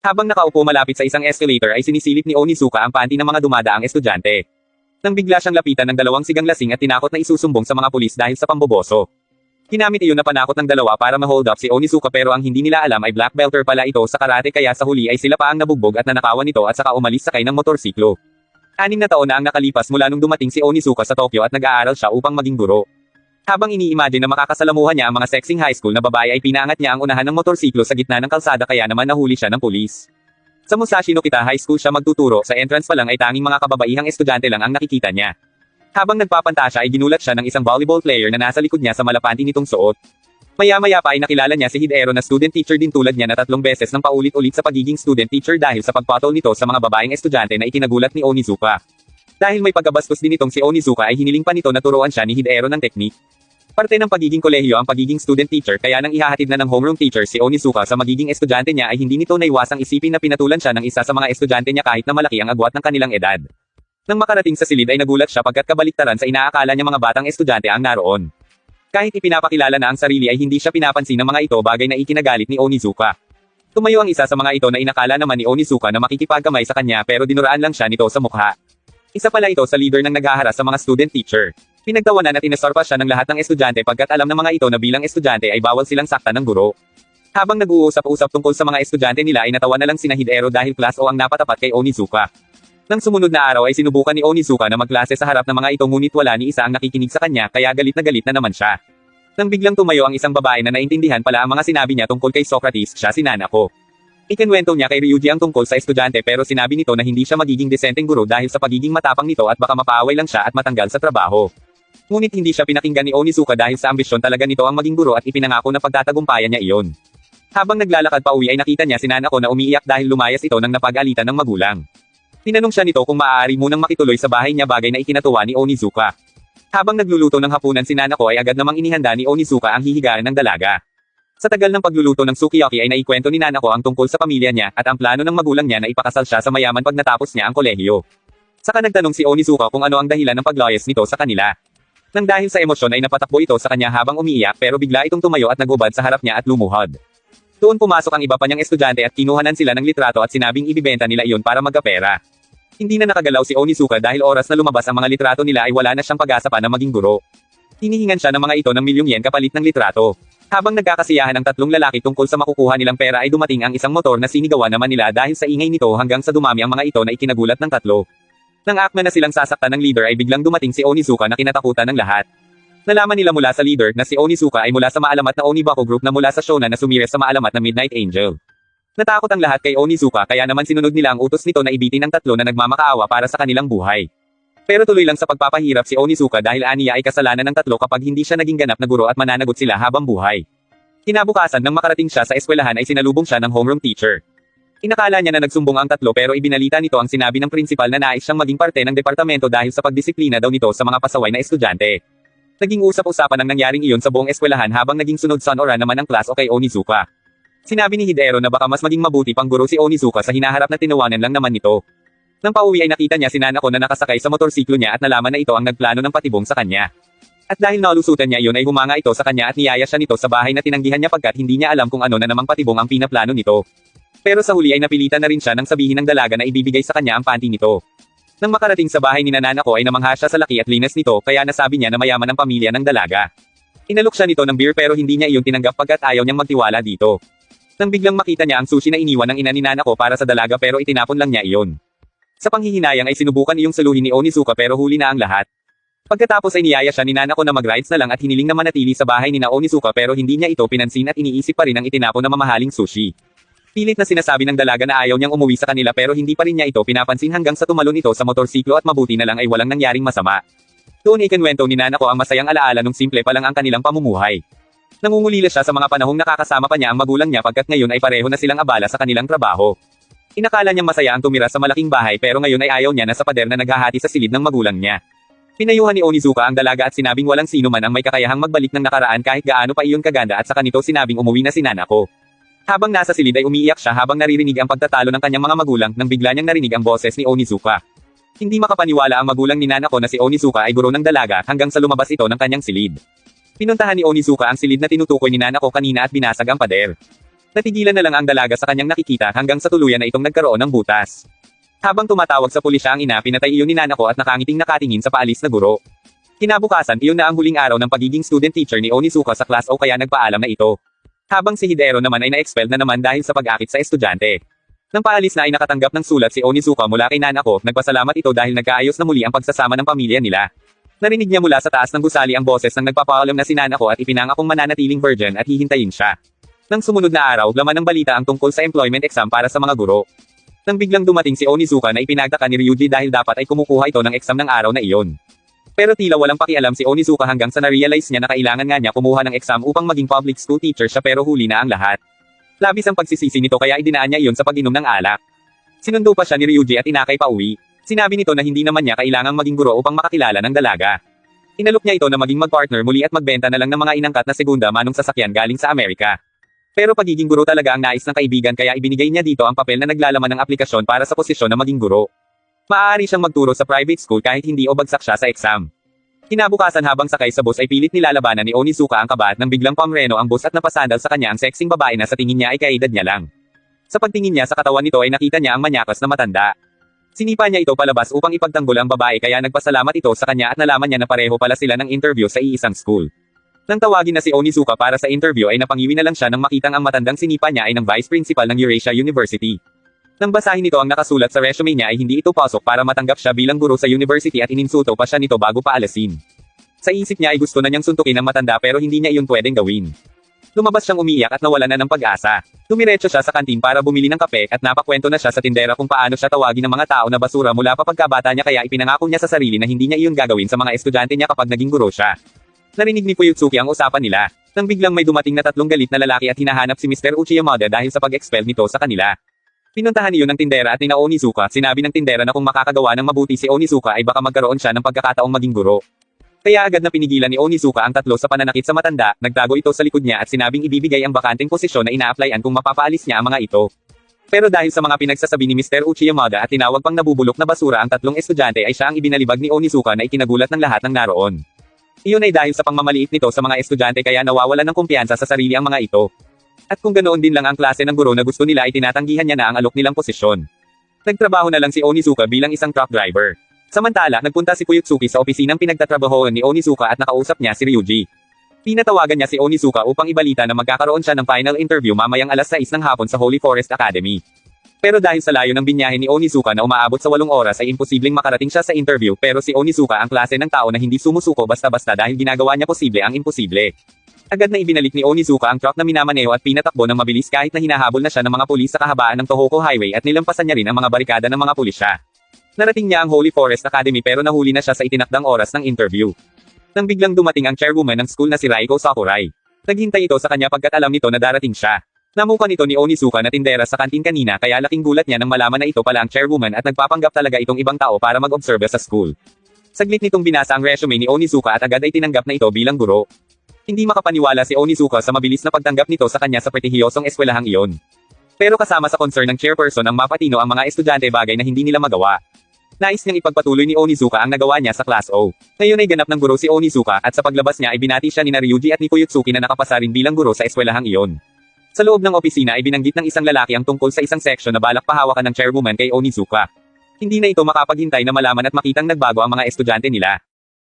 Habang nakaupo malapit sa isang escalator ay sinisilip ni Onizuka ang panty ng mga dumadaang estudyante. Nang bigla siyang lapitan ng dalawang sigang lasing at tinakot na isusumbong sa mga pulis dahil sa pamboboso. Ginamit iyon na panakot ng dalawa para ma-hold up si Onizuka pero ang hindi nila alam ay black belter pala ito sa karate kaya sa huli ay sila pa ang nabugbog at nanakawan nito at saka umalis sakay ng motorsiklo. 6 na taon na ang nakalipas mula nung dumating si Onizuka sa Tokyo at nag-aaral siya upang maging guro. Habang ini-imagine na makakasalamuhan niya ang mga sexing high school na babae ay pinaangat niya ang unahan ng motorsiklo sa gitna ng kalsada kaya naman nahuli siya ng pulis. Sa Musashi no Kita High School siya magtuturo, sa entrance pa lang ay tanging mga kababaihang estudyante lang ang nakikita niya. Habang nagpapantasya ay ginulat siya ng isang volleyball player na nasa likod niya sa malapanti nitong suot. Maya-maya pa ay nakilala niya si Hidero na student teacher din tulad niya na 3 beses ng paulit-ulit sa pagiging student teacher dahil sa pagpatol nito sa mga babaeng estudyante na ikinagulat ni Onizuka. Dahil may pagkabastos din itong si Onizuka ay hiniling pa nito na turuan siya ni Hidero ng teknik. Parte ng pagiging kolehiyo ang pagiging student teacher kaya nang ihahatid na ng homeroom teacher si Onizuka sa magiging estudyante niya ay hindi nito naiwasang isipin na pinatulan siya ng isa sa mga estudyante niya kahit na malaki ang agwat ng kanilang edad. Nang makarating sa silid ay nagulat siya pagkat kabaliktaran sa inaakala niya mga batang estudyante ang naroon. Kahit ipinapakilala na ang sarili ay hindi siya pinapansin ng mga ito bagay na ikinagalit ni Onizuka. Tumayo ang isa sa mga ito na inakala naman ni Onizuka na makikipagkamay sa kanya pero dinuraan lang siya nito sa mukha. Isa pala ito sa leader ng naghaharas sa mga student teacher. Pinagtawanan at inasarpa siya ng lahat ng estudyante pagkat alam ng mga ito na bilang estudyante ay bawal silang saktan ng guro. Habang nag-uusap-usap tungkol sa mga estudyante nila ay natawa na lang sina Hidero dahil class O ang napatapat kay Onizuka. Nang sumunod na araw ay sinubukan ni Onizuka na magklase sa harap ng mga ito ngunit wala ni isa ang nakikinig sa kanya kaya galit na naman siya. Nang biglang tumayo ang isang babae na naintindihan pala ang mga sinabi niya tungkol kay Socrates, siya si Nanako. Ikinwento niya kay Ryuji ang tungkol sa estudyante pero sinabi nito na hindi siya magiging desenteng guro dahil sa pagiging matapang nito at baka mapaaway lang siya at matanggal sa trabaho. Ngunit hindi siya pinakinggan ni Onizuka dahil sa ambisyon talaga nito ang maging guro at ipinangako na pagtatagumpayan niya iyon. Habang naglalakad pa uwi ay nakita niya si Nanako na umiiyak dahil lumayas ito nang napag-alitan ng magulang. Tinanong siya nito kung maaari munang makituloy sa bahay niya bagay na ikinatuwa ni Onizuka. Habang nagluluto ng hapunan si Nanako ay agad namang inihanda ni Onizuka ang hihigaan ng dalaga. Sa tagal ng pagluluto ng sukiyaki ay naikwento ni Nanako ang tungkol sa pamilya niya at ang plano ng magulang niya na ipakasal siya sa mayaman pag natapos niya ang kolehiyo. Saka nagtanong si Onizuka kung ano ang dahilan ng paglayas nito sa kanila. Nang dahil sa emosyon ay napatakbo ito sa kanya habang umiiyak pero bigla itong tumayo at nagubad sa harap niya at lumuhod. Doon pumasok ang iba pa niyang estudyante at kinuhanan sila ng litrato at sinabing ibibenta nila iyon para magkapera. Hindi na nakagalaw si Onizuka dahil oras na lumabas ang mga litrato nila ay wala na siyang pag-asa pa na maging guro. Hinihingan siya ng mga ito ng milyong yen kapalit ng litrato. Habang nagkakasiyahan ang 3 lalaki tungkol sa makukuha nilang pera ay dumating ang isang motor na sinigawan naman nila dahil sa ingay nito hanggang sa dumami ang mga ito na ikinagulat ng 3. Nang akma na silang sasaktan ng leader ay biglang dumating si Onizuka na kinatakutan ng lahat. Nalaman nila mula sa leader na si Onizuka ay mula sa maalamat na Onibako group na mula sa Shonan na sumire sa maalamat na Midnight Angel. Natakot ang lahat kay Onizuka kaya naman sinunod nila ang utos nito na ibitin ang 3 na nagmamakaawa para sa kanilang buhay. Pero tuloy lang sa pagpapahirap si Onizuka dahil aniya ay kasalanan ng 3 kapag hindi siya naging ganap na guro at mananagot sila habang buhay. Kinabukasan nang makarating siya sa eskwelahan ay sinalubong siya ng homeroom teacher. Inakala niya na nagsumbong ang 3 pero ibinalita nito ang sinabi ng principal na nais siyang maging parte ng departamento dahil sa pagdisiplina daw nito sa mga pasaway na estudyante. Naging usap-usapan ang nangyaring iyon sa buong eskwelahan habang naging sunod Sonora naman ang class o kay Onizuka. Sinabi ni Hidero na baka mas maging mabuti pang guro si Onizuka sa hinaharap na tinawanan lang naman nito. Nang pauwi ay nakita niya si Nanako na nakasakay sa motorsiklo niya at nalaman na ito ang nagplano ng patibong sa kanya. At dahil nalusutan niya iyon ay humanga ito sa kanya at niyaya siya nito sa bahay na tinanggihan niya pagkat hindi niya alam kung ano na namang patibong ang pinaplano nito. Pero sa huli ay napilitan na rin siya nang sabihin ng dalaga na ibibigay sa kanya ang panty nito. Nang makarating sa bahay ni Nanako ay namangha siya sa laki at linis nito kaya nasabi niya na mayaman ang pamilya ng dalaga. Inalok siya nito ng beer pero hindi niya iyon tinanggap pagkat ayaw niyang magtiwala dito. Nang biglang makita niya ang sushi na iniwan ng ina ni Nanako para sa dalaga pero itinapon lang niya iyon. Sa panghihinayang ay sinubukan iyong saluhin ni Onizuka pero huli na ang lahat. Pagkatapos ay niyaya siya ni Nanako na mag-rides na lang at hiniling na manatili sa bahay ni Onizuka pero hindi niya ito pinansin at iniisip pa rin ang itinapon na mamahaling sushi. Pilit na sinasabi ng dalaga na ayaw niyang umuwi sa kanila pero hindi pa rin niya ito pinapansin hanggang sa tumalon ito sa motorsiklo at mabuti na lang ay walang nangyaring masama. Doon ikinwento ni Nanako ang masayang alaala nung simple pa lang ang kanilang pamumuhay. Nangungulila siya sa mga panahong nakakasama pa niya ang magulang niya pagkat ngayon ay pareho na silang abala sa kanilang trabaho. Inakala niyang masaya ang tumira sa malaking bahay pero ngayon ay ayaw niya na sa pader na naghahati sa silid ng magulang niya. Pinayuhan ni Onizuka ang dalaga at sinabing walang sino man ang may kakayahang magbalik ng nakaraan kahit gaano pa iyon kaganda at saka nito sinabing umuwi na si Nanako. Habang nasa silid ay umiiyak siya habang naririnig ang pagtatalo ng kanyang mga magulang nang bigla niyang narinig ang boses ni Onizuka. Hindi makapaniwala ang magulang ni Nanako na si Onizuka ay guro ng dalaga hanggang sa lumabas ito ng kanyang silid. Pinuntahan ni Onizuka ang silid na tinutukoy ni Nanako kanina at binasag ang pader. Natigilan na lang ang dalaga sa kanyang nakikita hanggang sa tuluyan na itong nagkaroon ng butas. Habang tumatawag sa pulisya ang ina, pinatay iyon ni Nanako at nakangiting nakatingin sa paalis na guro. Kinabukasan, iyon na ang huling araw ng pagiging student teacher ni Onizuka sa Class O kaya nagpaalam na ito. Habang si Hidero naman ay na-expelled na naman dahil sa pag-akit sa estudyante. Nang paalis na ay nakatanggap ng sulat si Onizuka mula kay Nanako, nagpasalamat ito dahil nagkaayos na muli ang pagsasama ng pamilya nila. Narinig niya mula sa taas ng gusali ang boses ng nagpapaalam na si Nanako at ipinangakong mananatiling virgin at hihintayin siya. Nang sumunod na araw, laman ng balita ang tungkol sa employment exam para sa mga guro. Nang biglang dumating si Onizuka na ipinagtaka ni Ryuji dahil dapat ay kumukuha ito ng exam ng araw na iyon. Pero tila walang pakialam si Onizuka hanggang sa na-realize niya na kailangan nga niya kumuha ng exam upang maging public school teacher siya pero huli na ang lahat. Labis ang pagsisisi nito kaya idinaan niya iyon sa pag-inom ng alak. Sinundo pa siya ni Ryuji at inakay pa uwi. Sinabi nito na hindi naman niya kailangang maging guro upang makakilala ng dalaga. Inalok niya ito na maging mag-partner muli at magbenta na lang ng mga inangkat na segunda manong sasakyan galing sa Amerika. Pero pagiging guro talaga ang nais ng kaibigan kaya ibinigay niya dito ang papel na naglalaman ng aplikasyon para sa posisyon na maging guro. Maaari siyang magturo sa private school kahit hindi o bagsak siya sa exam. Kinabukasan habang sakay sa bus ay pilit nilalabanan ni Onizuka ang kaba at nang biglang pamreno ang bus at napasandal sa kanya ang sexing babae na sa tingin niya ay kaedad niya lang. Sa pagtingin niya sa katawan nito ay nakita niya ang manyakas na matanda. Sinipa niya ito palabas upang ipagtanggol ang babae kaya nagpasalamat ito sa kanya at nalaman niya na pareho pala sila ng interview sa iisang school. Nang tawagin na si Onizuka para sa interview ay napangiwi na lang siya nang makitang ang matandang sinipa niya ay ng vice principal ng Eurasia University. Nang basahin nito ang nakasulat sa resume niya ay hindi ito pasok para matanggap siya bilang guro sa university at ininsulto pa siya nito bago paalasin. Sa isip niya ay gusto na niyang suntukin ang matanda pero hindi niya iyon pwedeng gawin. Lumabas siyang umiiyak at nawalan na ng pag-asa. Dumiretso siya sa kantin para bumili ng kape at napakwento na siya sa tindera kung paano siya tawagin ng mga tao na basura mula pa pagkabata niya kaya ipinangako niya sa sarili na hindi niya iyon gagawin sa mga estudyante niya kapag naging guro siya. Narinig ni Fuyutsuki ang usapan nila. Nang biglang may dumating na 3 galit na lalaki at hinahanap si Mr. Uchiyamada dahil sa pag-expel nito sa kanila. Pinuntahan iyon ng tindera at ni Onizuka, sinabi ng tindera na kung makakagawa ng mabuti si Onizuka ay baka magkaroon siya ng pagkakataong maging guro. Kaya agad na pinigilan ni Onizuka ang 3 sa pananakit sa matanda, nagtago ito sa likod niya at sinabing ibibigay ang bakanteng posisyon na ina-applyan kung mapapaalis niya ang mga ito. Pero dahil sa mga pinagsasabi ni Mr. Uchiyamada at tinawag pang nabubulok na basura ang 3 estudyante ay siya ang ibinalibag ni Onizuka na ikinagulat ng lahat ng naroon. Iyon ay dahil sa pangmamaliit nito sa mga estudyante kaya nawawalan ng kumpiyansa sa sarili ang mga ito. At kung ganoon din lang ang klase ng guro na gusto nila ay tinatanggihan niya na ang alok nilang posisyon. Nagtrabaho na lang si Onizuka bilang isang truck driver. Samantala, nagpunta si Fuyutsuki sa opisinang pinagtatrabahoan ni Onizuka at nakausap niya si Ryuji. Pinatawagan niya si Onizuka upang ibalita na magkakaroon siya ng final interview mamayang alas 6 ng hapon sa Holy Forest Academy. Pero dahil sa layo ng binyahe ni Onizuka na umaabot sa 8 oras ay imposibleng makarating siya sa interview pero si Onizuka ang klase ng tao na hindi sumusuko basta-basta dahil ginagawa niya posible ang imposible. Agad na ibinalik ni Onizuka ang truck na minamaneho at pinatakbo ng mabilis kahit na hinahabol na siya ng mga pulis sa kahabaan ng Tohoku Highway at nilampasan niya rin ang mga barikada ng mga pulisya. Narating niya ang Holy Forest Academy pero nahuli na siya sa itinakdang oras ng interview. Nang biglang dumating ang chairwoman ng school na si Raiko Sakurai. Naghintay ito sa kanya pagkat alam nito na darating siya. Namukan ito ni Onizuka na tindera sa kantin kanina kaya laking gulat niya nang malaman na ito pala ang chairwoman at nagpapanggap talaga itong ibang tao para mag-observe sa school. Saglit nitong binasa ang resume ni Onizuka at agad ay tinanggap na ito bilang guro. Hindi makapaniwala si Onizuka sa mabilis na pagtanggap nito sa kanya sa pretihiyosong eskwelahang iyon. Pero kasama sa concern ng chairperson ang mapatino ang mga estudyante bagay na hindi nila magawa. Nais niyang ipagpatuloy ni Onizuka ang nagawa niya sa Class O. Ngayon ay ganap ng guro si Onizuka at sa paglabas niya ay binati siya ni Ryuji at ni Fuyutsuki na nakapasa rin bilang guro sa eskwelahang iyon. Sa loob ng opisina ay binanggit ng isang lalaki ang tungkol sa isang section na balak pahawakan ng chairwoman kay Onizuka. Hindi na ito makapaghintay na malaman at makitang nagbago ang mga estudyante nila.